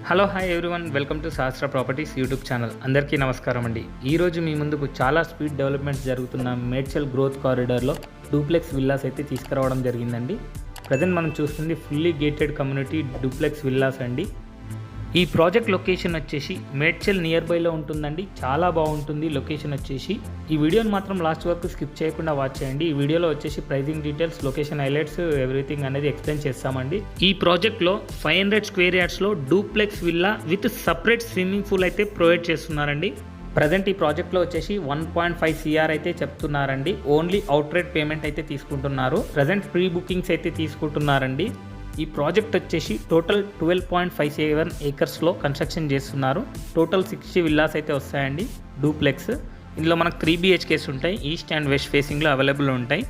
Hello hi everyone, welcome to Sahasra properties YouTube channel. అందరికీ నమస్కారం అండి. ఈరోజు మీ ముందుకు చాలా స్పీడ్ డెవలప్మెంట్స్ జరుగుతున్న మేడ్చల్ గ్రోత్ కారిడార్లో డూప్లెక్స్ విల్లాస్ అయితే తీసుకురావడం జరిగిందండి. ప్రజెంట్ మనం చూస్తుంది fully gated community duplex villas అండి. ఈ ప్రాజెక్ట్ లొకేషన్ వచ్చేసి మేడ్చల్ నియర్ బైలో ఉంటుందండి. చాలా బాగుంటుంది లొకేషన్ వచ్చేసి. ఈ వీడియోని మాత్రం లాస్ట్ వరకు స్కిప్ చేయకుండా వాచ్ చేయండి. ఈ వీడియోలో వచ్చేసి pricing details, location highlights, everything అనేది ఎక్స్ప్లెయిన్ చేస్తామండి. ఈ ప్రాజెక్ట్లో 500 స్క్వేర్ యార్డ్స్లో duplex villa with separate swimming pool అయితే ప్రొవైడ్ చేస్తున్నారండి. ప్రజెంట్ ఈ ప్రాజెక్ట్లో వచ్చేసి 1.5 CR అయితే చెప్తున్నారండి. ఓన్లీ అవుట్ రేట్ పేమెంట్ అయితే తీసుకుంటున్నారు. ప్రజెంట్ ప్రీ బుకింగ్స్ అయితే తీసుకుంటున్నారండి. ఈ ప్రాజెక్ట్ వచ్చేసి టోటల్ 12.57 ఏకర్స్లో కన్స్ట్రక్షన్ చేస్తున్నారు. టోటల్ 60 విల్లాస్ అయితే వస్తాయండి డూప్లెక్స్. ఇందులో మనకు 3 BHKs ఉంటాయి. ఈస్ట్ అండ్ వెస్ట్ ఫేసింగ్లో అవైలబుల్ ఉంటాయి.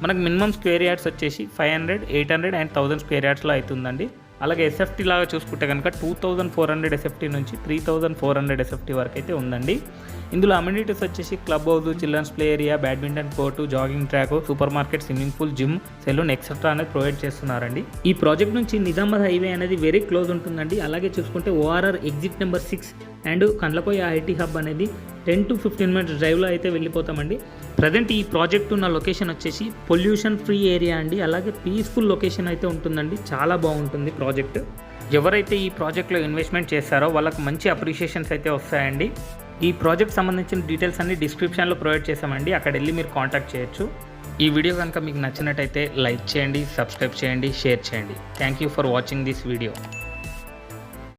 మనకు మినిమం స్క్వేర్ యార్డ్స్ వచ్చేసి 500, 800 అండ్ 1000 స్క్వేర్ యార్డ్స్లో అవుతుందండి. అలాగే SFT లాగా చూసుకుంటే కనుక 2400 SFT నుంచి 3400 SFT వరకు అయితే ఉందండి. ఇందులో అమ్యూనిటీస్ వచ్చేసి club house, children's play area, badminton court, jogging track, super market, swimming pool, gym, salon etcetera అనేది ప్రొవైడ్ చేస్తున్నారండి. ఈ ప్రాజెక్ట్ నుంచి నిజామాబాద్ హైవే అనేది వెరీ క్లోజ్ ఉంటుందండి. అలాగే చూసుకుంటే ORR exit number 6 and Kandlakoya IT hub అనేది 10 to 15 minutes డ్రైవ్లో అయితే వెళ్ళిపోతామండి. ప్రజెంట్ ఈ ప్రాజెక్ట్ ఉన్న లొకేషన్ వచ్చేసి పొల్యూషన్ ఫ్రీ ఏరియా అండి. అలాగే పీస్ఫుల్ లొకేషన్ అయితే ఉంటుందండి. చాలా బాగుంటుంది ప్రాజెక్ట్. ఎవరైతే ఈ ప్రాజెక్ట్లో ఇన్వెస్ట్మెంట్ చేస్తారో వాళ్ళకి మంచి అప్రిషియేషన్స్ అయితే వస్తాయండి. ఈ ప్రాజెక్ట్ సంబంధించిన డీటెయిల్స్ అన్ని డిస్క్రిప్షన్లో ప్రొవైడ్ చేసామండి. అక్కడ వెళ్ళి మీరు కాంటాక్ట్ చేయొచ్చు. ఈ వీడియో కనుక మీకు నచ్చినట్టయితే లైక్ చేయండి, సబ్స్క్రైబ్ చేయండి, షేర్ చేయండి. Thank you for watching this video.